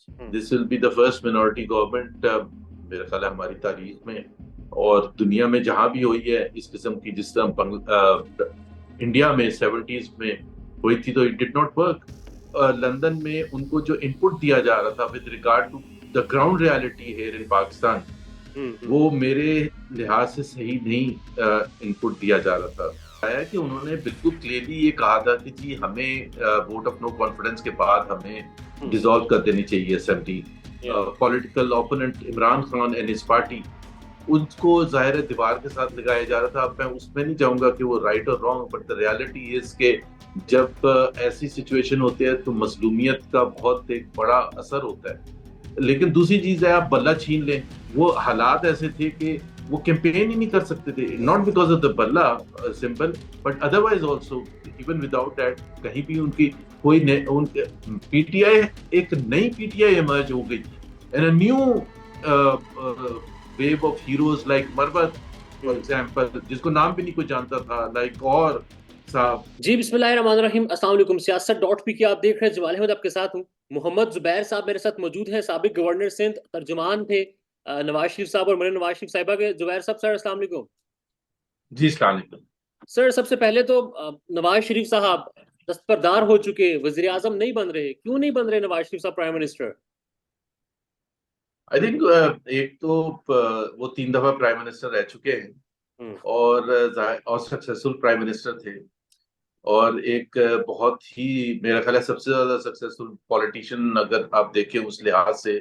Hmm. This will be the first minority government मेरे ख्याल है हमारी तारीख में और दुनिया में जहां भी हुई है इस किस्म की, जिस तरह इंडिया में 70s में हुई थी, तो it did not work. London में उनको जो इनपुट दिया जा रहा था with regard to the ground reality here in Pakistan, hmm. वो मेरे लिहाज से सही नहीं इनपुट दिया जा रहा था। आया कि उन्होंने बिल्कुल क्लियरली ये कहा था कि जी हमें वोट ऑफ नो कॉन्फिडेंस के बाद हमें हम्म। डिसॉल्व कर देनी चाहिए असेंबली। या। Political opponent Imran Khan and his party, उसको जाहिर है दीवार के साथ लगाया जा रहा था। अब मैं उसमें नहीं जाऊंगा कि वो राइट और wrong, but the reality is के जब ऐसी सिचुएशन होती है तो मजलूमियत का बहुत एक बड़ा असर होता है। लेकिन दूसरी चीज है, आप बल्ला छीन लें, वो हालात ऐसे थे कि वो कैंपेन ही नहीं कर सकते थे, नॉट बिकॉज ऑफ द बल्ला symbol, but otherwise also even without that कहीं भी उनकी कोई पीटीआई, एक नई पीटीआई इमर्ज हो गई and a new wave of heroes like Marwat for hmm. Example, जिसको नाम भी नहीं कोई जानता था, लाइक और साहब। जी बिस्मिल्लाहिर्रहमानिर्रहीम, अस्सलाम वालेकुम। सियासत डॉट पी की आप देख रहे हैं। जवाल अहमद आपके साथ हूँ। मोहम्मद जुबैर साहब मेरे साथ मौजूद हैं, साबिक गवर्नर सिंध, तर्जुमान थे नवाज शरीफ साहब और मरीम नवाज शरीफ साहिबा के। जुबैर साहब, सर अस्सलाम वालेकुम। जी अस्सलाम वालेकुम। सर सबसे पहले तो नवाज शरीफ साहब दस्तबरदार हो चुके, वजीर आजम नहीं बन रहे, क्यों नहीं बन रहे नवाज शरीफ साहब प्राइम मिनिस्टर? आई थिंक एक तो वो 3 दफा प्राइम मिनिस्टर रह चुके हैं हम्म। और सक्सेसफुल प्राइम मिनिस्टर थे, और एक बहुत ही, मेरा ख्याल है सबसे ज्यादा सक्सेसफुल पॉलिटिशियन अगर आप देखें उस लिहाज से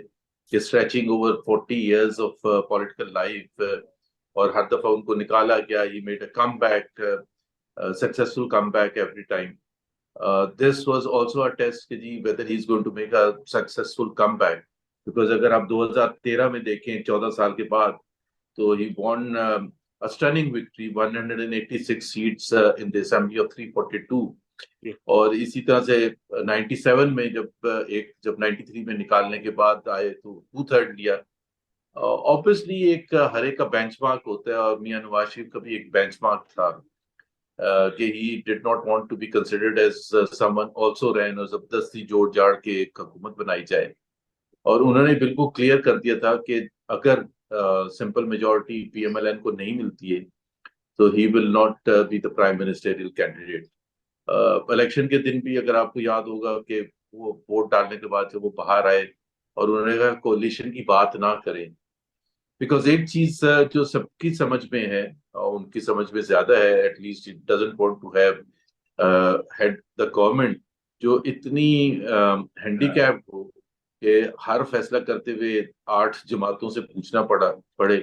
कि stretching over 40 years of political life, और हर दफा उनको निकाला गया, he made a come back, successful come back every time. This was also a test कि जी whether he is going to make a successful come back, because अगर आप 2013 में देखें 14 साल के बाद, तो he won a stunning victory, 186 seats in the assembly of 342। जी। और इसी तरह से 97 में जब 93 में निकालने के बाद आए तो 2/3 लिया। ऑब्वियसली एक हर एक का बेंचमार्क होता है, और मियां नवाज शरीफ का भी एक बेंचमार्क था कि he did not want to be considered as someone also ran, और जबरदस्ती जोड़ जाड़ के एक हुकूमत बनाई जाए। और उन्होंने बिल्कुल क्लियर कर दिया था कि अगर सिंपल मेजोरिटी पीएमएलएन को नहीं मिलती है तो he will not be the prime ministerial candidate. Election के दिन भी अगर आपको याद होगा कि वो वोट डालने के बाद जब वो बाहर आए और उन्होंने कहा कोलिशन की बात ना करें, बिकॉज एक चीज जो सबकी समझ में है और उनकी समझ में ज्यादा है, at least it doesn't want to have head the government जो इतनी हैंडीकैप हो कि हर फैसला करते हुए 8 जमातों से पूछना पड़े,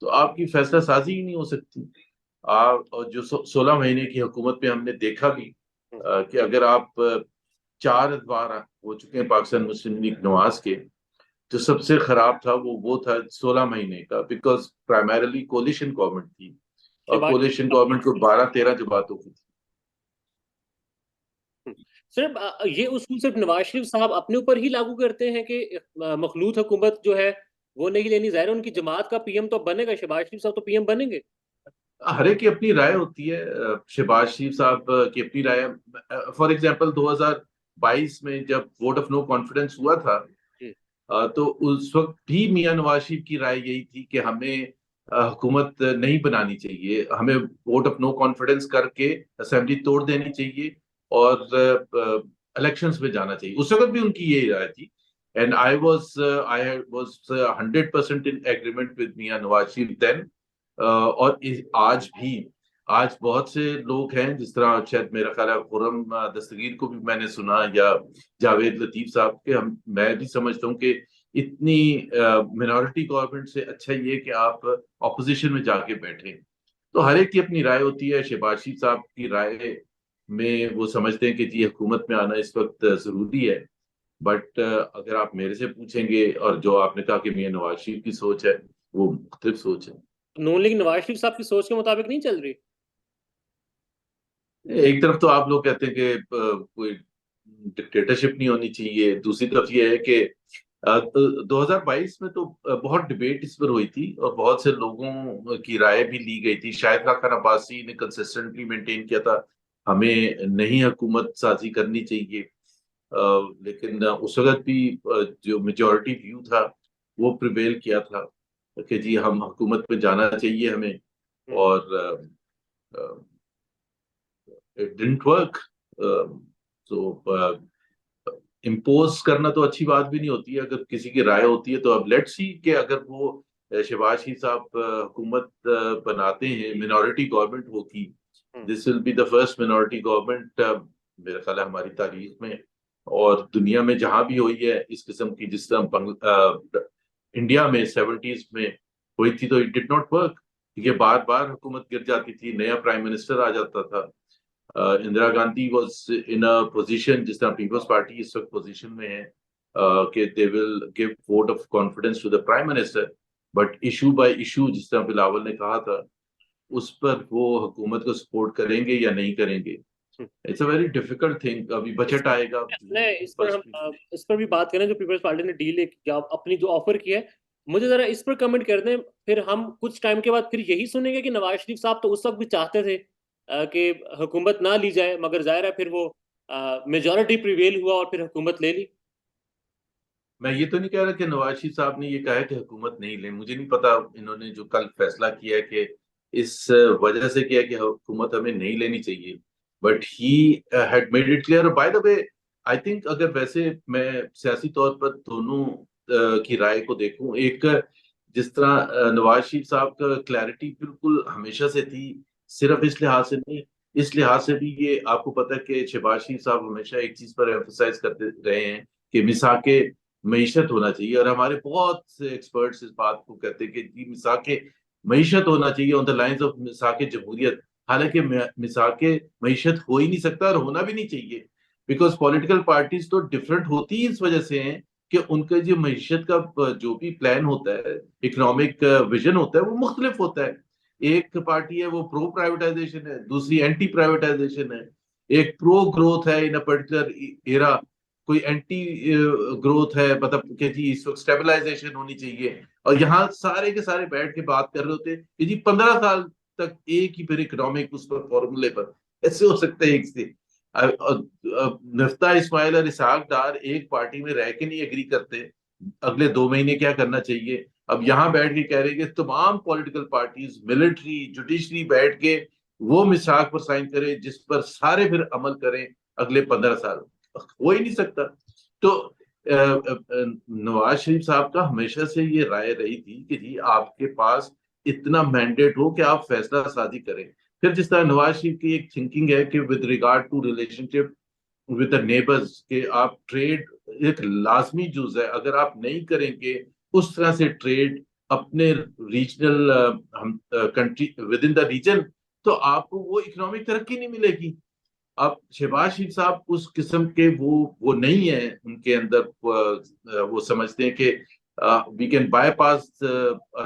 तो आपकी फैसला साजी ही नहीं हो सकती। आप और जो 16 महीने की हुकूमत में हमने देखा भी कि अगर आप 4 बार हो चुके हैं पाकिस्तान मुस्लिम लीग नवाज के, जो सबसे खराब था वो था 16 महीने का, बिकॉज प्राइमरली कोलिशन गवर्नमेंट थी, और शहबाज कोलिशन शरीफ गवर्नमेंट को 12-13 जमातों की थी। साहब। सिर्फ ये उसूल सिर्फ नवाज शरीफ साहब अपने ऊपर ही लागू करते हैं कि मखलूत हुकूमत जो है वो नहीं लेनी? जाहिर है उनकी जमात का पीएम तो अब बनेगा, शहबाज शरीफ साहब तो पीएम बनेंगे। हर एक की अपनी राय होती है। शहबाज शरीफ साहब की अपनी राय। फॉर एग्जाम्पल 2022 में जब वोट ऑफ नो कॉन्फिडेंस हुआ था, जी। तो उस वक्त भी मियां नवाज शरीफ की राय यही थी कि हमें हुकूमत नहीं बनानी चाहिए, हमें वोट ऑफ नो कॉन्फिडेंस करके असेंबली तोड़ देनी चाहिए और इलेक्शंस में जाना चाहिए। उस वक्त भी उनकी यही राय थी, and I was 100% in agreement with मियां नवाज शरीफ देन। आज भी, आज बहुत से लोग हैं, जिस तरह शायद मेरा ख्याल है खुर्रम दस्तगीर को भी मैंने सुना, या जावेद लतीफ साहब के, हम मैं भी समझता हूँ कि इतनी मिनॉरिटी गवर्नमेंट से अच्छा ये कि आप ऑपोजिशन में जाके बैठे। तो हर एक की अपनी राय होती है। शहबाज शरीफ साहब की राय में वो समझते हैं कि जी हुकूमत में आना इस वक्त जरूरी है, बट अगर आप मेरे से पूछेंगे, और जो आपने कहा कि मियां नवाज शरीफ की सोच है, वो मुख्तलिफ सोच है। नून लीग नवाज शरीफ साहब की सोच के मुताबिक नहीं चल रही। एक तरफ तो आप लोग कहते हैं कि कोई डिक्टेटरशिप नहीं होनी चाहिए, दूसरी तरफ ये है कि 2022 में तो बहुत डिबेट इस पर हुई थी और बहुत से लोगों की राय भी ली गई थी। शाहिद खान अब्बासी ने कंसिस्टेंटली मेंटेन किया था हमें नहीं हुकूमत साजी करनी चाहिए। लेकिन उस वक्त भी जो मेजॉरिटी व्यू था वो प्रिवेल किया था कि जी हम हुकूमत में जाना चाहिए हमें। हम्म। और इट डिडंट वर्क। तो इम्पोज करना तो अच्छी बात भी नहीं होती है, अगर किसी की राय होती है तो अब लेट्स सी कि अगर वो शहबाज शरीफ साहब हुकूमत बनाते हैं, मिनॉरिटी गवर्नमेंट होगी। Hmm. This will be the first minority government मेरा ख्याल है हमारी तारीख में, और दुनिया में जहां भी हुई है इस किस्म की, जिस तरह इंडिया में 70s में हुई थी, तो इट डिड नॉट वर्क। ये बार बार हुकूमत गिर जाती थी, नया प्राइम मिनिस्टर आ जाता था। Indira Gandhi was in a position, जिस तरह पीपल्स पार्टी इस वक्त पोजीशन में है कि they will give vote of confidence to the prime minister, but issue by issue, जिस तरह बिलावल ने कहा था, उस पर वो हुकूमत को सपोर्ट करेंगे या नहीं करेंगे। Hmm. It's a very difficult thing. अभी इस बजट आएगा ने जून इस पर हम फर्स्ट वीक। इस पर भी बात करें, जो पीपल्स पार्टी ने डील या अपनी जो ऑफर की है, मुझे जरा इस पर कमेंट कर दें। फिर हम कुछ टाइम के बाद फिर यही सुनेंगे कि नवाज शरीफ साहब तो उस वक्त भी चाहते थे कि हुकूमत ना ली जाए, मगर जाहिर है फिर वो मेजोरिटी प्रिवेल हुआ और फिर हुकूमत ले ली। मैं ये तो नहीं कह रहा कि नवाज शरीफ साहब ने ये कहा है कि हुकूमत नहीं ले, मुझे नहीं पता इन्होंने जो कल फैसला किया है कि इस वजह से किया है कि हुकूमत हमें नहीं लेनी चाहिए, but he had made it clear. By the way, I think अगर वैसे मैं सियासी तौर पर दोनों की राय को देखूं, एक जिस तरह नवाज शरीफ साहब का क्लैरिटी बिल्कुल हमेशा से थी, सिर्फ इस लिहाज से नहीं, इस लिहाज से भी, ये आपको पता है कि शहबाज शरीफ साहब हमेशा एक चीज पर एम्फोसाइज करते रहे हैं कि मिसाके मईशत होना चाहिए, और हमारे बहुत से एक्सपर्ट्स इस बात को कहते हैं कि जी मिसाके मईशत होना चाहिए ऑन द लाइंस ऑफ मिसाके जमहूरियत। हालांकि मिसाके मईशत हो ही नहीं सकता और होना भी नहीं चाहिए, बिकॉज पॉलिटिकल पार्टीज तो डिफरेंट होती ही इस वजह से हैं कि उनका जो मईशत का जो भी प्लान होता है, इकोनॉमिक विजन होता है, वो मुख्तलिफ होता है। एक पार्टी है वो प्रो प्राइवेटाइजेशन है, दूसरी एंटी प्राइवेटाइजेशन है। एक प्रो ग्रोथ है इन अ पर्टिकुलर एरा, कोई एंटी ग्रोथ है, मतलब कि जी इस वक्त स्टेबलाइजेशन होनी चाहिए। और यहाँ सारे के सारे बैठ के बात कर रहे होते हैं कि जी 15 साल तक एक ही फिर इकोनॉमिक उस पर फॉर्मूले पर ऐसे हो सकते हैं एक से। नफ्ता इस्माइल और इसहाक डार एक पार्टी में रह के नहीं एग्री करते अगले 2 महीने क्या करना चाहिए। अब यहाँ बैठ के कह रहे हैं कि तमाम पॉलिटिकल पार्टीज, मिलिट्री, जुडिशरी बैठ के वो मिसाक पर साइन करें जिस पर सारे फिर अमल करें अगले 15 साल। हो ही नहीं सकता। तो नवाज शरीफ साहब का हमेशा से ये राय रही थी कि जी आपके पास इतना मैंडेट हो कि आप फैसला साजी करें। फिर जिस तरह नवाज शरीफ की एक थिंकिंग है कि with regard to relationship with the neighbours, के आप ट्रेड एक लाजमी जुज है, अगर आप नहीं करेंगे उस तरह से ट्रेड अपने रीजनल हम country within the region, तो आपको वो इकोनॉमिक तरक्की नहीं मिलेगी। अब शहबाज शरीफ साहब उस किस्म के वो नहीं है, उनके अंदर वो समझते हैं कि we can bypass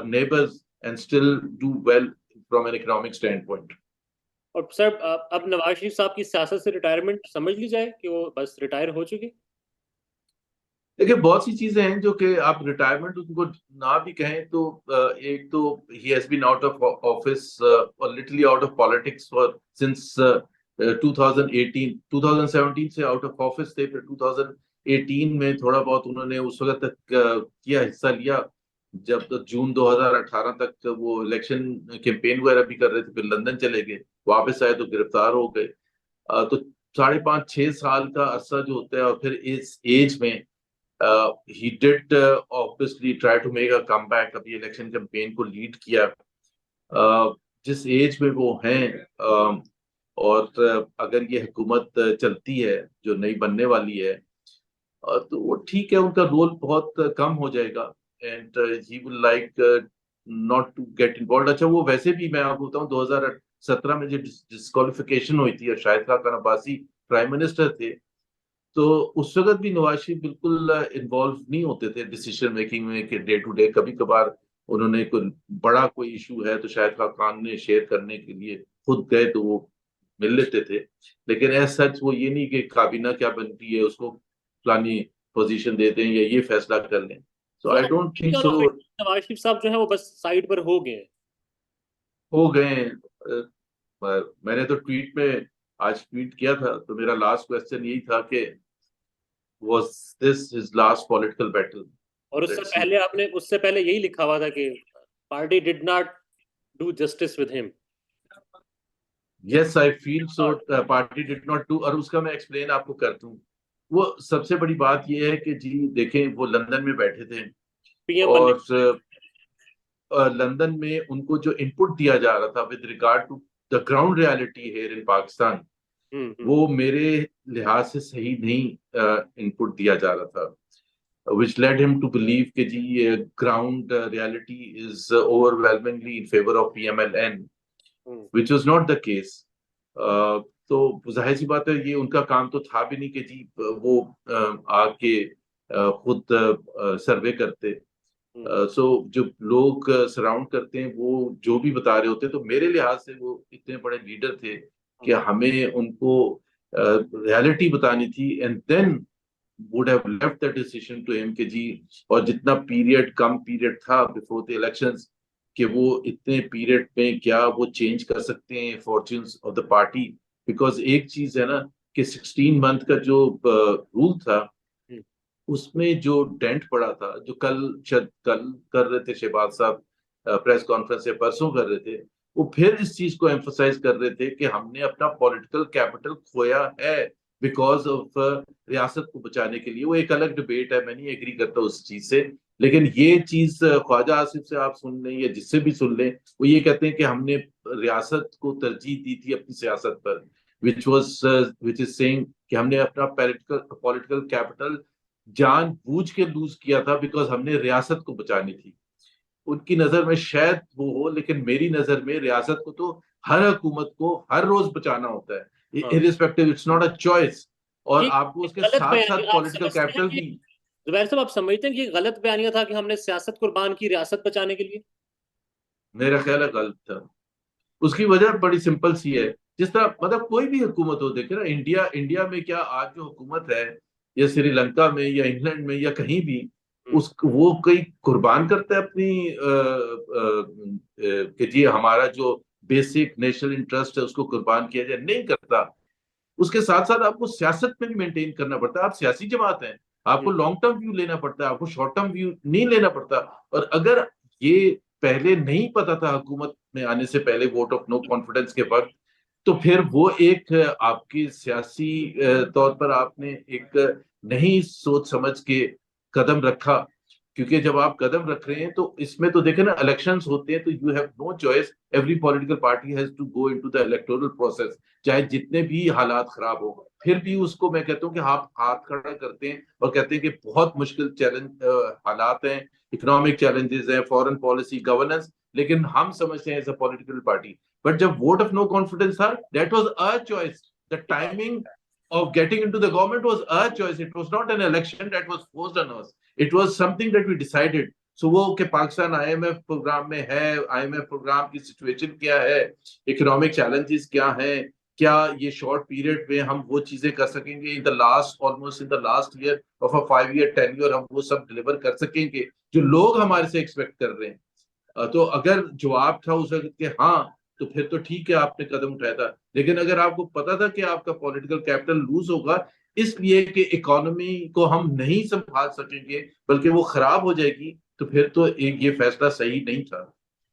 neighbours and still do well from an economic standpoint. और सर अब नवाज शरीफ साहब की सियासत से रिटायरमेंट समझ ली जाए कि वो बस रिटायर हो चुके। देखिए बहुत सी चीजें हैं जो कि आप रिटायरमेंट उनको ना भी कहें तो एक तो he has been out of office और literally out of politics for since 2018, 2017 से आउट ऑफ ऑफिस थे। फिर 2018 में थोड़ा बहुत उन्होंने उस वक्त तक किया, हिस्सा लिया जब तक जून 2018 तक वो इलेक्शन कैंपेन वगैरह भी कर रहे थे। फिर लंदन चले गए, वापस आए तो गिरफ्तार हो गए। तो 5.5 6 साल का अरसा जो होता है, और फिर इस एज में he did obviously try to make a comeback, अभी इलेक्शन कैंपेन को लीड किया। जिस एज में वो हैं, और अगर ये हुकूमत चलती है जो नई बनने वाली है, तो वो ठीक है, उनका रोल बहुत कम हो जाएगा, and he will like not to get involve. अच्छा वो वैसे भी मैं आपको बताऊं 2017 में जो डिस्क्वालिफिकेशन हुई थी और शाहिद खान अब्बासी प्राइम मिनिस्टर थे, तो उस वक्त भी नवाज शरीफ बिल्कुल इन्वॉल्व नहीं होते थे डिसीजन मेकिंग में कि डे टू डे। कभी कभार उन्होंने कोई बड़ा कोई इशू है तो शायद खान ने शेयर करने के लिए खुद गए तो वो मिल लेते थे, लेकिन एज सच वो ये नहीं कि काबीना क्या बनती है उसको फलानी पोजीशन देते हैं या ये फैसला कर लें। सो तो I don't think so. Nawaz Sharif साहब जो है वो बस साइड पर हो गए हैं। हो गए हैं। मैंने तो ट्वीट में आज ट्वीट किया था, तो मेरा लास्ट क्वेश्चन यही था कि Was this his last political battle? और Let's see. उससे पहले यही लिखा हुआ था कि party did not do justice with him. Yes, I feel so. Party did not do, और उसका मैं एक्सप्लेन आपको कर दूं। वो सबसे बड़ी बात ये है कि जी देखें, वो लंदन में बैठे थे पीएम बनने। और लंदन में उनको जो इनपुट दिया जा रहा था with regard to the ground reality here in Pakistan, वो मेरे लिहाज से सही नहीं इनपुट दिया जा रहा था, which led him to believe कि जी ground reality is overwhelmingly in favor of PMLN, which was not the case. तो जाहिर सी बात है, ये उनका काम तो था भी नहीं कि जी वो आके खुद सर्वे करते। सो जो लोग सराउंड करते हैं वो जो भी बता रहे होते, तो मेरे लिहाज से वो इतने बड़े लीडर थे कि हमें उनको रियलिटी बतानी थी, and then would have left the decision to him कि जी, और जितना पीरियड कम पीरियड था बिफोर द इलेक्शंस, कि वो इतने पीरियड में क्या वो चेंज कर सकते हैं fortunes of the party. Because एक चीज है ना कि 16 मंथ का जो रूल था, उसमें जो डेंट पड़ा था, जो कल कर रहे थे शहबाज साहब प्रेस कॉन्फ्रेंस या परसों कर रहे थे, वो फिर इस चीज को एम्फोसाइज कर रहे थे कि हमने अपना पॉलिटिकल कैपिटल खोया है बिकॉज ऑफ रियासत को बचाने के लिए। वो एक अलग डिबेट है, मैं नहीं एग्री करता उस चीज से, लेकिन ये चीज ख्वाजा आसिफ से आप सुन लें या जिससे भी सुन लें, वो ये कहते हैं कि हमने रियासत को तरजीह दी थी अपनी सियासत पर, विच इज सेइंग कि हमने अपना पॉलिटिकल कैपिटल जानबूझ के लूज किया था बिकॉज हमने रियासत को बचानी थी। उनकी नजर में शायद वो हो, लेकिन मेरी नजर में रियासत को तो हर हुकूमत को हर रोज बचाना होता है, irrespective, it's not a choice, और आपको उसके गलत साथ बयानी साथ आप पॉलिटिकल समझते हैं कैपिटल कि भी। जुबैर साहब, आप समझते हैं कि ये गलत बयानिया था कि हमने सियासत कुर्बान की रियासत बचाने के लिए? मेरा ख्याल है गलत था। उसकी वजह बड़ी सिंपल सी है, जिस तरह मतलब कोई भी हुकूमत हो, देखे ना, इंडिया इंडिया में क्या आज जो हुकूमत है, या श्रीलंका में या इंग्लैंड में या कहीं भी, उस वो कोई कुर्बान करता है अपनी कि जी हमारा जो बेसिक नेशनल इंटरेस्ट है उसको कुर्बान किया जाए, नहीं करता। उसके साथ साथ आपको सियासत में भी मेंटेन करना पड़ता है। आप सियासी जमात हैं, आपको लॉन्ग टर्म व्यू लेना पड़ता है, आपको शॉर्ट टर्म व्यू नहीं लेना पड़ता। और अगर ये पहले नहीं पता था हुकूमत में आने से पहले, वोट ऑफ नो कॉन्फिडेंस के वक्त, तो फिर वो एक आपकी सियासी तौर पर आपने एक नहीं सोच समझ के कदम रखा। क्योंकि जब आप कदम रख रहे हैं तो इसमें तो देखे ना, इलेक्शंस होते हैं तो you have no choice, every political party has to go into the electoral process, चाहे जितने भी हालात खराब हो। फिर भी उसको मैं कहता हूँ कि आप हाथ खड़ा करते हैं और कहते हैं कि बहुत मुश्किल चैलेंज हालात हैं, इकोनॉमिक चैलेंजेस हैं, फॉरेन पॉलिसी, गवर्नेंस, लेकिन हम समझते हैं as a political party. But जब वोट ऑफ नो कॉन्फिडेंस था, that was a choice, the timing of getting into the government was a choice. It was not an election that was forced on us. It was something that we decided. So वो कि Pakistan IMF programme में है, IMF programme की situation क्या है, economic challenges क्या हैं, क्या ये शॉर्ट पीरियड में हम वो चीजें कर सकेंगे, in the last almost in the last year of a 5 year tenure हम वो सब डिलीवर कर सकेंगे जो लोग हमारे से एक्सपेक्ट कर रहे हैं। तो अगर जवाब था उस वक्त कि हाँ, तो फिर तो ठीक है, आपने कदम उठाया था। लेकिन अगर आपको पता था कि आपका पॉलिटिकल कैपिटल लूज होगा, इसलिए कि इकोनॉमी को हम नहीं संभाल सकेंगे बल्कि वो खराब हो जाएगी, तो फिर तो एक ये फैसला सही नहीं था।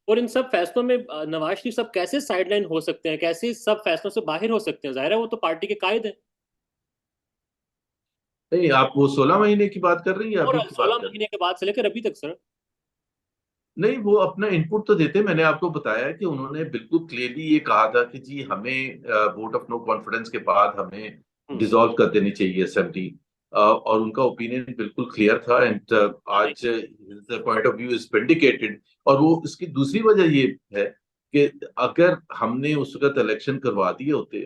और इन सब फैसलों में नवाज शरीफ साहब कैसे साइडलाइन हो सकते हैं, कैसे इस सब फैसलों से बाहर हो सकते हैं? जाहिर है वो तो पार्टी के कायद हैं। नहीं, आप वो 16 महीने की बात कर रही हैं या और अभी की बात 16 कर रही हैं? महीने के बाद से लेकर अभी तक सर। नहीं, वो अपना इनपुट तो देते। मैंने आपको बताया कि उन्होंने बिल्कुल क्लियरली ये कहा था कि जी हमें वोट ऑफ नो कॉन्फिडेंस के बाद हमें डिसॉल्व कर देनी चाहिए असेंबली, और उनका ओपिनियन बिल्कुल क्लियर था, एंड आज point of view is vindicated. और वो इसकी दूसरी वजह ये है कि अगर हमने उस वक्त इलेक्शन करवा दिए होते,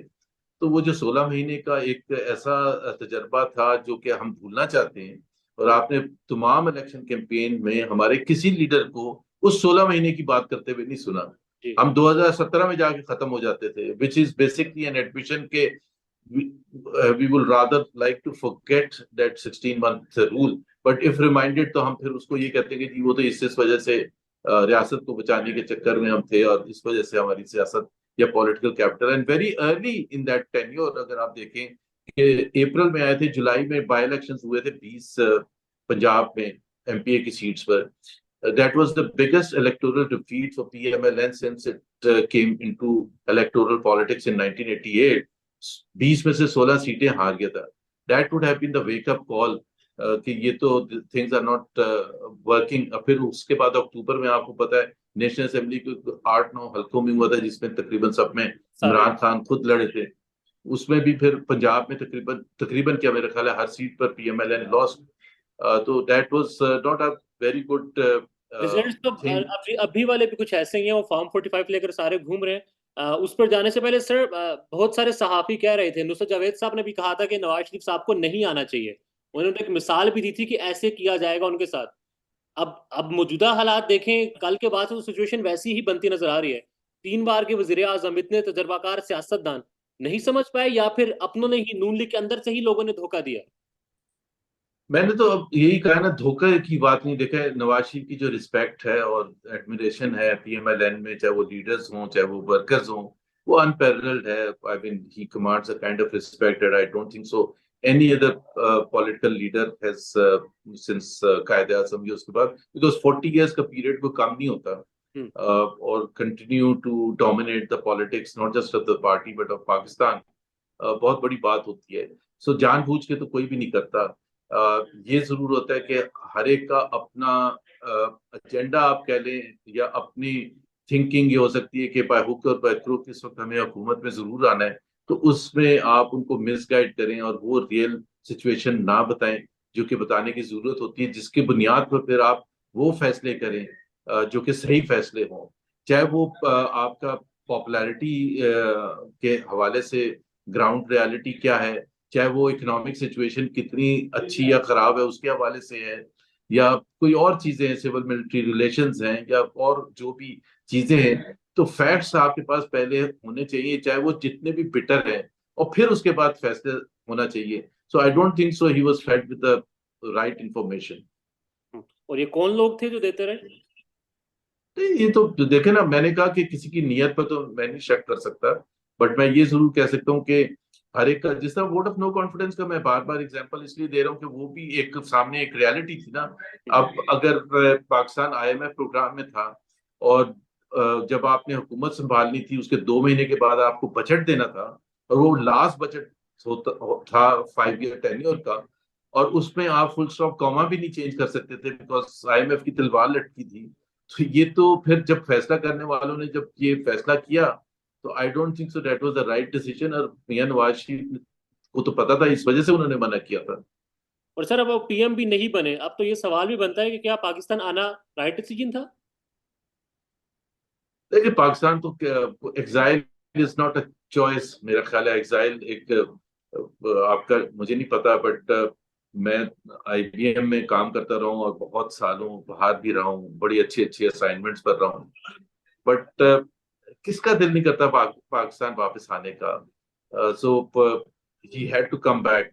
तो वो जो 16 महीने का एक ऐसा तजर्बा था जो कि हम भूलना चाहते हैं। और आपने तमाम इलेक्शन कैंपेन में हमारे किसी लीडर को उस 16 महीने की बात करते हुए नहीं सुना। हम 2017 में जाके खत्म हो जाते थे, which is basically an admission के we will rather like to forget that 16 month rule, but if reminded तो हम फिर उसको ये कहते हैं कि जी वो तो इस वजह से रियासत को बचाने के चक्कर में हम थे, और इस वजह से हमारी सियासत या political capital, and very early in that tenure अगर आप देखें कि अप्रैल में आए थे, जुलाई में बाई इलेक्शंस हुए थे 20 पंजाब में एमपीए की सीट्स पर. That was the biggest electoral defeat for PMLN since it came into electoral politics in 1988. 20 में से 16 सीटें हार गया था. That would have been the wake up call कि ये तो things are not working. फिर उसके बाद अक्टूबर में आपको पता है नेशनल असेंबली को 8-9 हल्कों में हुआ था, जिसमें तकरीबन सब में इमरान खान खुद लड़े थे. उसमें भी फिर पंजाब में तकरीबन तकरीबन क्या मेरा ख्याल है हर सीट पर पीएमएलएन लॉस्ट. तो that was not a very good results तो थिंग. अभी वाले भी कुछ ऐसे ही हैं, वो फॉर्म 45 लेकर सारे घूम रहे हैं। उस पर जाने से पहले सर, बहुत सारे सहाफी कह रहे थे, नुसरत जावेद साहब ने भी कहा था कि नवाज शरीफ साहब को नहीं आना चाहिए। उन्होंने एक मिसाल भी दी थी कि ऐसे किया जाएगा उनके साथ। अब मौजूदा हालात देखें, कल के बाद से तो सिचुएशन वैसी ही बनती नजर आ रही है। 3 बार के वजीर आजम, इतने तजर्बाकार सियासतदान, नहीं समझ पाए या फिर अपनों ने ही, नून लीग के अंदर से ही लोगों ने धोखा दिया। मैंने तो अब यही कहा ना, धोखे की बात नहीं. देखा है नवाज शरीफ की जो रिस्पेक्ट है और एडमिरेशन है पीएमएलएन में, चाहे वो लीडर्स हों चाहे वो वर्कर्स हों, वो अनपैरेलल्ड है. I mean he commands a kind of respect that I don't think so any other political leader has since कायदे आजम के उसके बाद, बिकॉज 40 इयर्स का पीरियड कोई कम नहीं होता. और continue to dominate the politics not just of the party but of Pakistan, बहुत बड़ी बात होती है. सो जानबूझ के तो कोई भी नहीं करता. ये जरूर होता है कि हर एक का अपना एजेंडा आप कह लें, या अपनी थिंकिंग ये हो सकती है कि बाय हुक और बाय क्रूक इस वक्त हमें हुकूमत में जरूर आना है, तो उसमें आप उनको मिसगाइड करें और वो रियल सिचुएशन ना बताएं जो कि बताने की जरूरत होती है, जिसकी बुनियाद पर फिर आप वो फैसले करें जो कि सही फैसले हों. चाहे वो आपका पॉपुलैरिटी के हवाले से ग्राउंड रियलिटी क्या है, चाहे वो इकोनॉमिक सिचुएशन कितनी अच्छी या खराब है उसके हवाले से है, या कोई और चीजें हैं, सिविल मिलिट्री रिलेशंस हैं, या और जो भी चीजें हैं, तो फैक्ट्स आपके पास पहले होने चाहिए, चाहे वो जितने भी बिटर हैं, और फिर उसके बाद फैसले होना चाहिए. So I don't think so he was fed with the right information. और ये कौन लोग थे जो देते रहे? ये तो देखे ना, मैंने कहा कि किसी की नीयत पर तो मैं नहीं शक कर सकता, बट मैं ये जरूर कह सकता हूँ कि हर एक का, जिस तरह वोट ऑफ नो कॉन्फिडेंस का मैं बार बार एग्जांपल इसलिए दे रहा हूँ कि वो भी एक सामने एक रियलिटी थी ना. अब अगर पाकिस्तान आईएमएफ प्रोग्राम में था, और जब आपने हुकूमत संभालनी थी उसके 2 महीने के बाद आपको बजट देना था, और वो लास्ट बजट था 5 ईयर टेन्योर का, और उसमें आप फुल स्टॉप कॉमा भी नहीं चेंज कर सकते थे बिकॉज आईएमएफ की तलवार लटकी थी. तो ये तो फिर जब फैसला करने वालों ने जब ये फैसला किया, तो I don't think so that was the right decision. और मियां नवाज शरीफ को तो पता था, इस वजह से उन्होंने मना किया था. और सर, अब वो पीएम भी नहीं बने, अब तो ये सवाल भी बनता है कि क्या पाकिस्तान आना राइट डिसीजन था? देखिए पाकिस्तान तो exile is not a choice. मेरा ख्याल है एग्जाइल एक आपका मुझे नहीं पता, बट मैं आईबीएम में काम करता रहा हूँ और बहुत सालों बाहर भी रहा हूँ, बड़ी अच्छी अच्छी असाइनमेंट्स पर रहा हूँ, बट किसका दिल नहीं करता पाकिस्तान वापस आने का. So he had to come back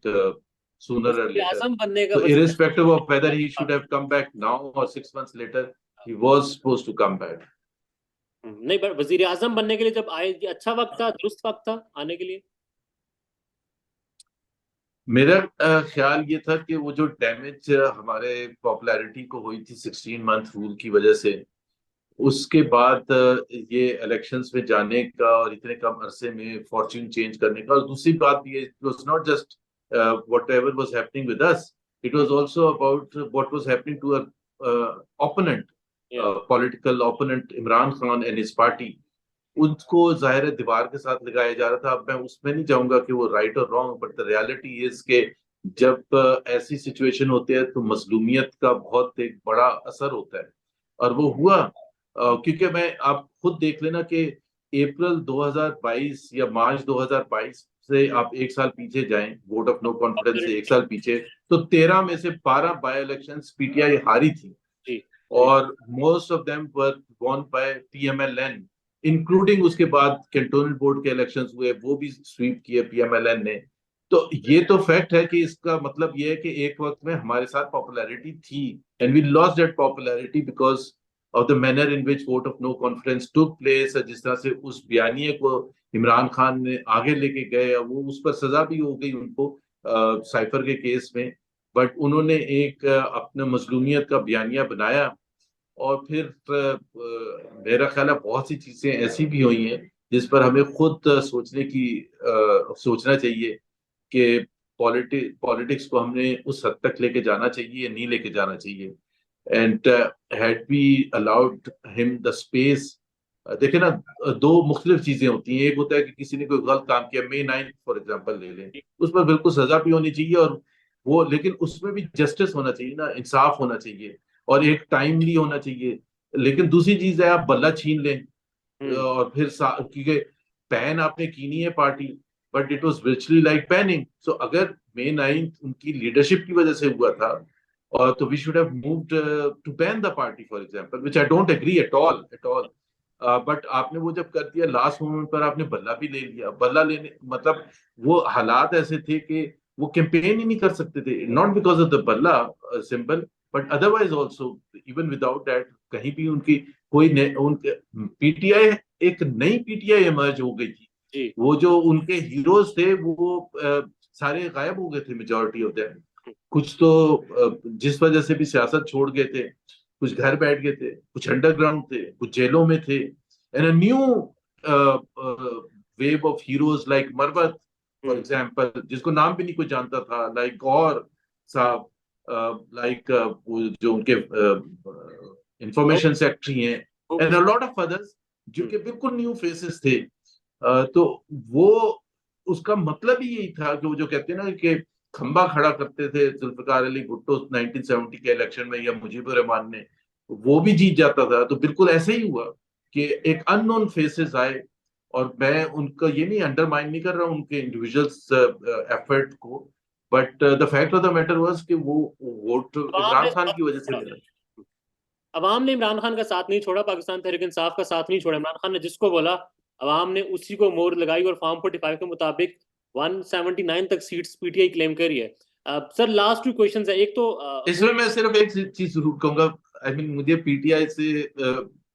sooner और वजीर लेटर. आजम बनने का So वजीर irrespective of whether he should have come back now or 6 months later, he was supposed to come back. नहीं, पर वजीर आजम बनने के लिए जब आए, ये अच्छा वक्त था, दुरुस्त वक्त था आने के लिए? मेरा ख्याल ये था कि वो जो डैमेज हमारे पॉपुलैरिटी को हुई थी 16 मंथ रूल की वजह से, उसके बाद ये इलेक्शंस में जाने का और इतने कम अरसे में फॉर्च्यून चेंज करने का, और दूसरी बात ये, it was not just whatever was happening with us, it was also about what was happening to opponent, political opponent Imran Khan and his party. उनको जाहिर है दीवार के साथ लगाया जा रहा था. अब मैं उसमें नहीं जाऊंगा कि वो राइट और wrong, but the reality is के जब ऐसी सिचुएशन होती है तो मजलूमियत का बहुत एक बड़ा असर होता है, और वो हुआ. क्योंकि मैं आप खुद देख लेना कि अप्रैल 2022 या मार्च 2022 से आप एक साल पीछे जाएं, वोट ऑफ नो कॉन्फिडेंस से एक साल पीछे, तो 13 में से 12 बाय इलेक्शंस पीटीआई हारी थी, जी। और most of them were won by PMLN, including उसके बाद कैंटोनमेंट बोर्ड के इलेक्शंस हुए, वो भी स्वीप किए पीएमएलएन ने. तो ये तो फैक्ट है कि इसका मतलब ये है कि एक वक्त में हमारे साथ पॉपुलैरिटी थी, and we lost that popularity because of the manner in which vote of no confidence took place, जिस तरह से उस बयानिए को इमरान खान ने आगे लेके गए, वो उस पर सजा भी हो गई उनको साइफर के केस में। बट उन्होंने एक अपने मजलूमियत का बयानिया बनाया, और फिर मेरा ख्याल है बहुत सी चीजें ऐसी भी हुई हैं जिस पर हमें खुद सोचना चाहिए कि पॉलिटिक्स को हमने उस हद तक लेके जाना चाहिए या नहीं लेके जाना चाहिए। And had we allowed him the space. देखिए ना, दो मुख्तलिफ चीजें होती हैं। एक होता है कि किसी ने कोई गलत काम किया, May 9 फॉर एग्जाम्पल ले लें, उस पर बिल्कुल सजा भी होनी चाहिए, और वो, लेकिन उसमें भी जस्टिस होना चाहिए ना, इंसाफ होना चाहिए, और एक टाइमली होना चाहिए। लेकिन दूसरी चीज है आप बल्ला छीन लें, और फिर क्योंकि बैन आपने की नहीं है party, but it was virtually like banning. So अगर May 9 उनकी लीडरशिप की वजह से हुआ था, और तो we should have moved to ban the party for example, which I don't agree at all. But आपने वो जब कर दिया लास्ट मोमेंट पर, आपने बल्ला भी ले लिया। बल्ला लेने मतलब वो हालात ऐसे थे कि वो कैंपेन ही नहीं कर सकते थे, नॉट बिकॉज ऑफ द बल्ला symbol, but otherwise also, even without that कहीं भी उनकी उनके पीटीआई, एक नई पीटीआई इमर्ज हो गई थी। जी। वो जो उनके हीरोज थे वो सारे गायब हो गए थे, मेजोरिटी ऑफ देम। कुछ तो जिस वजह से भी सियासत छोड़ गए थे, कुछ घर बैठ गए थे, कुछ अंडरग्राउंड थे, कुछ जेलों में थे। And a new wave of heroes like Marwat for example, जिसको नाम भी नहीं कोई जानता था, लाइक गौर साहब, लाइक जो उनके इंफॉर्मेशन सेक्रेटरी हैं, and a lot of others, जो कि बिल्कुल न्यू फेसेस थे। तो वो, उसका मतलब ही यही था कि वो जो कहते हैं ना कि खंबा खड़ा करते थे जुल्फिकार अली भुट्टो 1970 के इलेक्शन में, या मुजीबुर रहमान ने, वो भी जीत जाता था। तो बिल्कुल ऐसे ही हुआ कि एक अननोन फेसेस आए, और मैं उनका ये नहीं अंडरमाइन नहीं कर रहा हूँ उनके इंडिविजुअल्स एफर्ट को, but the fact of the matter was कि वो वोट अवाम इमरान ने खान साथ की नहीं वजह से छोड़ा। मिला। अवाम ने इमरान खान का साथ नहीं छोड़ा, पाकिस्तान तहरीक इंसाफ का साथ नहीं छोड़ा। इमरान खान ने जिसको बोला, अवाम ने उसी को मोहर लगाई, और फॉर्म 45 के मुताबिक 179 तक सीट्स पीटीआई क्लेम करी है। सर लास्ट टू क्वेश्चन है। एक तो इसमें मैं सिर्फ एक चीज जरूर कहूंगा। आई मीन, मुझे पीटीआई से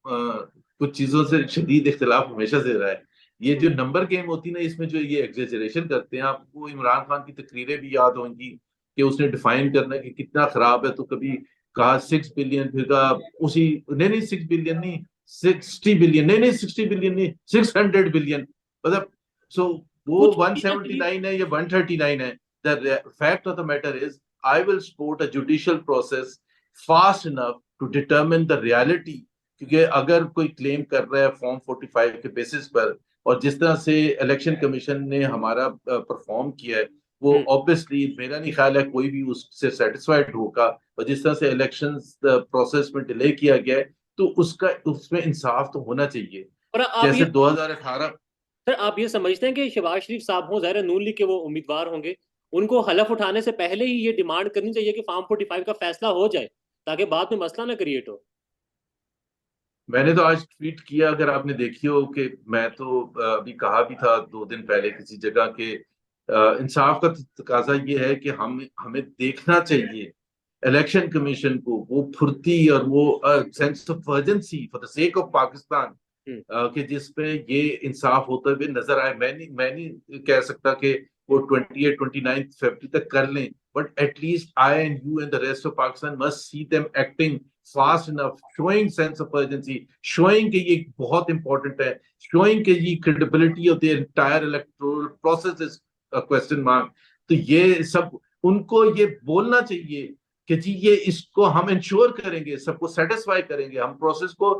कुछ चीजों से शदीद इख्तिलाफ हमेशा से रहा है। ये जो नंबर गेम होती है ना, इसमें जो ये एग्जेजरेशन करते हैं, आपको इमरान खान की तकरीरें भी याद होंगी कि उसने डिफाइन करना है कि कितना खराब है। तो कभी कहा 6 बिलियन, फिर कहा उसी, नहीं नहीं 6 बिलियन नहीं, 60 बिलियन, नहीं नहीं 60 बिलियन नहीं, 600 बिलियन। मतलब, सो वो कुछ वन चीजें सेवेंटी क्लीन। नाइन है या 139 है। The fact of the matter is, I will support a judicial process fast enough to determine the reality। क्योंकि अगर कोई क्लेम कर रहा है फॉर्म 45 के बेसिस पर, और जिस तरह से इलेक्शन कमीशन ने हमारा परफॉर्म किया है, वो ऑब्वियसली मेरा नहीं ख्याल है कोई भी उससे सेटिस्फाइड होगा। और जिस तरह से इलेक्शन प्रोसेस में डिले किया गया है, तो उसका उसमें इंसाफ तो होना चाहिए। और आप ये, जैसे 2018, सर आप ये समझते हैं कि शहबाज शरीफ साहब हो, ज़ाहिर है नून लीग के वो उम्मीदवार होंगे, उनको हलफ उठाने से पहले ही ये डिमांड करनी चाहिए कि फॉर्म 45 का फैसला हो जाए, ताकि बाद में मसला ना क्रिएट हो। मैंने तो आज ट्वीट किया, अगर आपने देखी हो, कि मैं तो अभी कहा भी था 2 दिन पहले किसी जगह के, इंसाफ का तकाजा ये है कि हम हमें देखना चाहिए इलेक्शन कमीशन को, वो फुर्ती और वो sense of urgency for the sake of Pakistan, hmm. कि जिसपे ये इंसाफ होते हुए नजर आए। मैं नहीं कह सकता कि वो 28-29 फरवरी तक कर लें, but at least I and you and the rest of Pakistan must see them acting fast enough, showing sense of urgency, showing कि ये बहुत इंपॉर्टेंट है, showing कि ये credibility of the entire electoral process is a question mark। तो ये सब उनको ये बोलना चाहिए कि जी ये इसको हम इंश्योर करेंगे, सबको सेटिस्फाई करेंगे, हम प्रोसेस को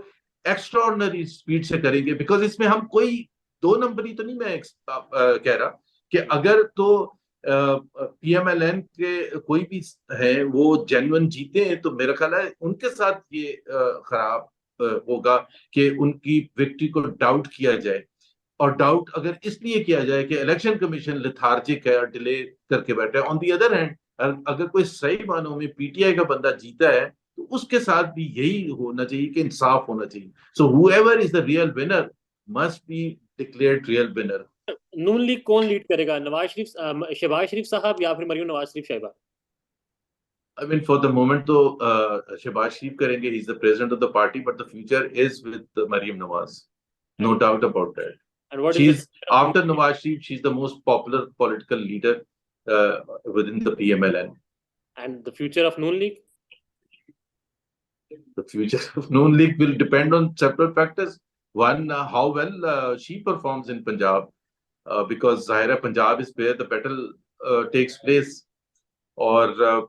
एक्स्ट्राऑर्डिनरी स्पीड से करेंगे। बिकॉज इसमें हम कोई दो नंबरी तो नहीं, मैं कह रहा कि अगर तो पीएमएलएन के कोई भी है वो जेन्युइन जीते हैं, तो मेरा ख्याल है उनके साथ ये खराब होगा कि उनकी विक्ट्री को डाउट किया जाए। और डाउट अगर इसलिए किया जाए कि इलेक्शन कमीशन लेथार्जिक है और डिले करके बैठा है। ऑन दी अदर हैंड, अगर कोई सही मानों में पीटीआई का बंदा जीता है, तो उसके साथ भी यही होना चाहिए कि इंसाफ होना चाहिए। So whoever is the real winner must be declared real winner. Noon League कौन लीड करेगा, नवाज शरीफ, शहबाज शरीफ साहब, या फिर मरियम नवाज शरीफ साहिबा? I mean for the moment तो शहबाज शरीफ करेंगे, he is the president of the party, but the future is with Maryam Nawaz, no doubt about that. And what is the She's future of after Nawaz Sharif, she's the most popular political leader within the PMLN. and the future of Noon League? The future of Noon League will depend on several factors. One, how well she performs in Punjab, because Zahira Punjab is where the battle takes place. और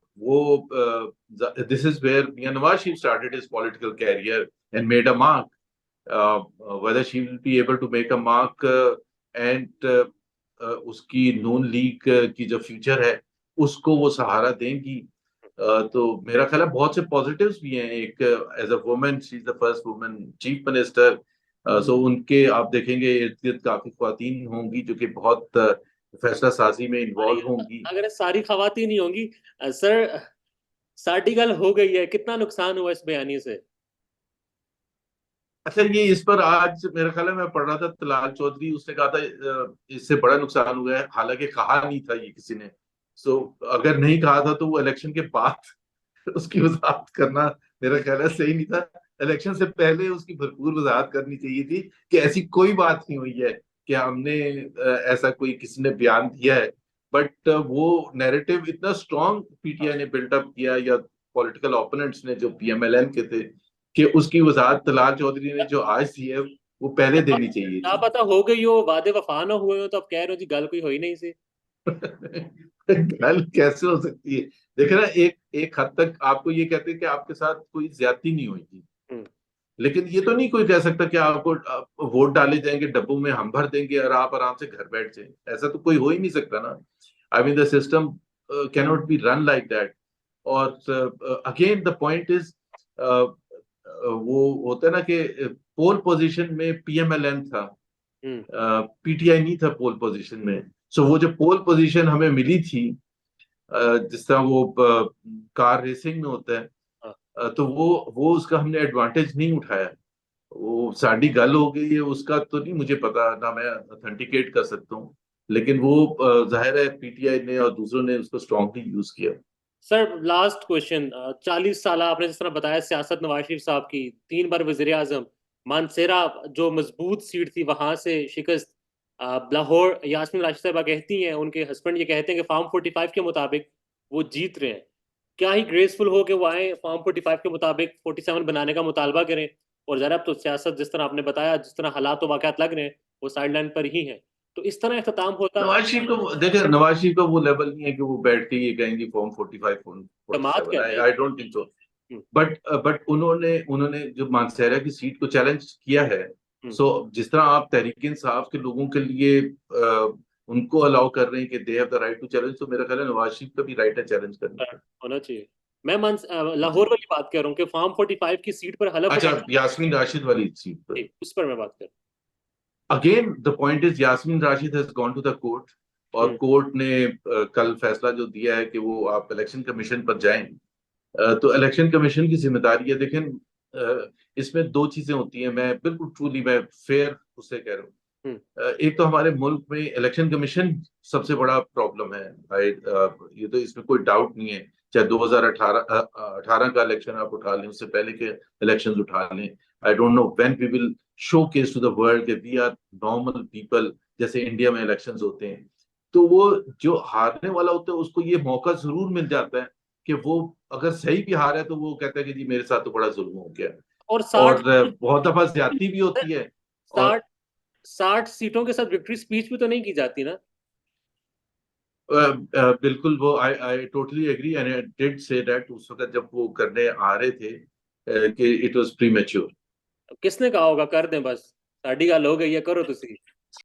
this is where Mian Nawaz Sharif started his political career and made a mark. Whether she will be able to make a mark and उसकी नून league की जो future है उसको वो सहारा देंगी, तो मेरा ख्याल है बहुत से पॉजिटिव्स भी हैं. एक as a women, she is the first women chief minister, so उनके आप देखेंगे इर्द गिर्द काफी ख्वातीन होंगी जो कि बहुत फैसला साजी में इन्वॉल्व होंगी. अगर सारी खवातीन ही होंगी सर, साड़ी गल हो गई है, कितना नुकसान हुआ इस बयानी से? अच्छा, ये इस पर आज मेरा ख्याल है मैं पढ़ रहा था, तलाल चौधरी उसने कहा था इससे बड़ा नुकसान हुआ है, हालांकि कहा नहीं था ये किसी ने. सो अगर नहीं कहा था तो वो इलेक्शन के बाद उसकी वजाहत करना मेरा ख्याल है सही नहीं था. इलेक्शन से पहले उसकी भरपूर वजाहत करनी चाहिए थी कि ऐसी कोई बात नहीं हुई है कि हमने ऐसा कोई किसी ने बयान दिया है. बट वो नैरेटिव इतना स्ट्रॉन्ग पीटीआई ने बिल्टअप किया, या पॉलिटिकल ओपोनेंट्स ने जो पीएमएलएन के थे, कि उसकी वजाहत तलाल चौधरी ने जो आज दी है वो पहले देनी चाहिए क्या थी. पता हो गई हो, वादे वफा ना हुए हो, तो अब कह रहे हो जी गल कोई हो ही नहीं सी. गल कैसे हो सकती है? देखे ना, एक एक हद तक आपको ये कहते हैं कि आपके साथ कोई ज्यादती नहीं हुई थी, लेकिन ये तो नहीं कोई कह सकता कि आपको वोट डाले जाएंगे डब्बों में, हम भर देंगे और आप आराम से घर बैठ जाए. ऐसा तो कोई हो ही नहीं सकता ना. I mean the system cannot be run like that. और अगेन द पॉइंट इज, वो होता है ना कि पोल पोजीशन में पीएमएलएन था, पीटीआई नहीं था पोल पोजीशन में. सो वो जो पोल पोजीशन हमें मिली थी, जिस तरह वो कार रेसिंग में होता है, तो वो उसका हमने एडवांटेज नहीं उठाया. वो साड़ी गल हो गई है उसका तो नहीं मुझे पता, ना मैं ऑथेंटिकेट कर सकता हूँ, लेकिन वो जाहिर है पीटीआई ने और दूसरों ने उसको स्ट्रांगली यूज किया. सर लास्ट क्वेश्चन, 40 साल आपने जिस तरह बताया सियासत नवाज शरीफ साहब की, 3 बार वजीर आजम, मानसेरा जो मजबूत सीट थी वहां से शिकस्त, लाहौर यास्मीन राशिद साहबा कहती हैं, उनके हस्बैंड ये कहते हैं कि फॉर्म 45 के मुताबिक वो जीत रहे हैं. क्या ही ग्रेसफुल हो कि वो आए फॉर्म 45 के मुताबिक 47 बनाने का मुतालबा करें, और जरा अब तो सियासत जिस तरह आपने बताया, जिस तरह हालात वाकयात लग रहे हैं वो साइडलाइन पर ही है, तो इस तरह इख्तिताम होता. नवाज शरीफ को देखे, नवाज शरीफ का वो लेवल नहीं है कि वो बैठ के ये कहेंगे फॉर्म 45 फॉर्म जमात 47. कहते हैं. आई डोंट थिंक सो. बट उन्होंने जो मानसेरा की सीट को चैलेंज किया है, सो जिस तरह आप तहरीक इंसाफ के लोगों के लिए उनको अलाउ कर रहे हैं कि they have the right to challenge, तो मेरा ख्याल है नवाज शरीफ का भी राइट है चैलेंज करने का. होना चाहिए. मैं लाहौर वाली बात कर रहा हूँ कि फॉर्म 45 की सीट पर हलफ अच्छा, यास्मीन राशिद वाली सीट पर उस पर मैं बात कर. Again the point is Yasmin Rashid has gone to the court, और कोर्ट ने कल फैसला जो दिया है कि वो आप इलेक्शन कमीशन पर जाएं, तो इलेक्शन कमीशन की जिम्मेदारी है. देखें, इसमें दो चीजें होती हैं, मैं बिल्कुल ट्रूली मैं फेयर उससे कह रहा हूँ. एक तो हमारे मुल्क में इलेक्शन कमीशन सबसे बड़ा प्रॉब्लम है. ये तो इसमें कोई डाउट नहीं है. चाहे 2018 का इलेक्शन आप उठा लें, उससे पहले के इलेक्शंस उठा लें. I don't know when we will showcase to the world कि वी आर नॉर्मल पीपल, जैसे इंडिया में इलेक्शंस होते हैं. तो वो जो हारने वाला होता है उसको ये मौका जरूर मिल जाता है कि वो अगर सही भी हारा है तो वो कहता है कि जी मेरे साथ तो बड़ा जुल्म हो गया. और बहुत दफा ज्यादती भी होती है. 60 सीटों के साथ विक्ट्री स्पीच भी तो नहीं की जाती ना. बिल्कुल, वो I totally agree and I did say that उस वक्त जब वो करने आ रहे थे कि इट वाज प्रीमेच्योर. किसने कहा होगा कर दें, बस साड़ी गल हो गई है, करो तुसी.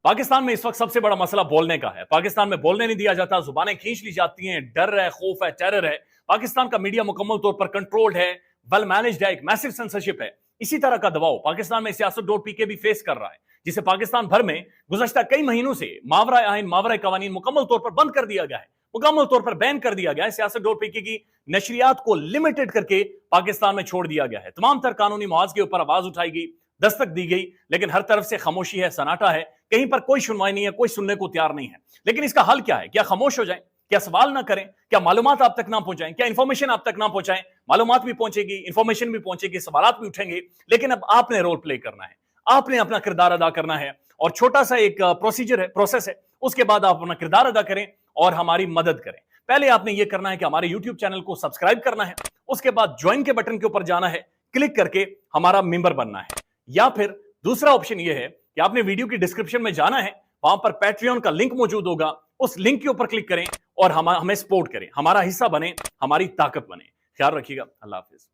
पाकिस्तान में इस वक्त सबसे बड़ा मसला बोलने का है. पाकिस्तान में बोलने नहीं दिया जाता, जुबानें खींच ली जाती हैं, डर है, खौफ है, टेरर है. पाकिस्तान का मीडिया मुकम्मल तौर पर कंट्रोल्ड है, वेल मैनेज्ड है, एक मैसिव सेंसरशिप है. इसी तरह का दबाव पाकिस्तान में siyaset.pk भी फेस कर रहा है, जिसे पाकिस्तान भर में गुज़श्ता कई महीनों से मावरा आइन, मावरा कवानीन मुकम्मल तौर पर बंद कर दिया गया है, मुकम्मल तौर पर बैन कर दिया गया है. siyaset.pk की नशरियात को लिमिटेड करके पाकिस्तान में छोड़ दिया गया है. तमाम तर कानूनी मुआवजे के ऊपर आवाज उठाई गई, दस्तक दी गई, लेकिन हर तरफ से खामोशी है, सन्नाटा है. कहीं पर कोई सुनवाई नहीं है, कोई सुनने को तैयार नहीं है. लेकिन इसका हल क्या है? क्या खामोश हो जाएं? क्या सवाल ना करें? क्या मालूमात आप तक ना पहुंचाएं? क्या इंफॉर्मेशन आप तक ना पहुंचाएं? मालूमात भी पहुंचेगी, इंफॉर्मेशन भी पहुंचेगी, सवालात भी उठेंगे, लेकिन अब आपने रोल प्ले करना है, आपने अपना किरदार अदा करना है. और छोटा सा एक प्रोसीजर है, प्रोसेस है। उसके बाद आप अपना किरदार अदा करें और हमारी मदद करें। पहले आपने यह करना है कि हमारे YouTube चैनल को सब्सक्राइब करना है, उसके बाद ज्वाइन के बटन के ऊपर जाना है, क्लिक करके हमारा मेंबर बनना है। या फिर दूसरा ऑप्शन यह है कि आपने वीडियो की डिस्क्रिप्शन में जाना है, वहां पर पैट्रियन का लिंक मौजूद होगा, उस लिंक के ऊपर क्लिक करें और हमें सपोर्ट करें, हमारा हिस्सा बने, हमारी ताकत बने। ख्याल रखिएगा। अल्लाह हाफिज।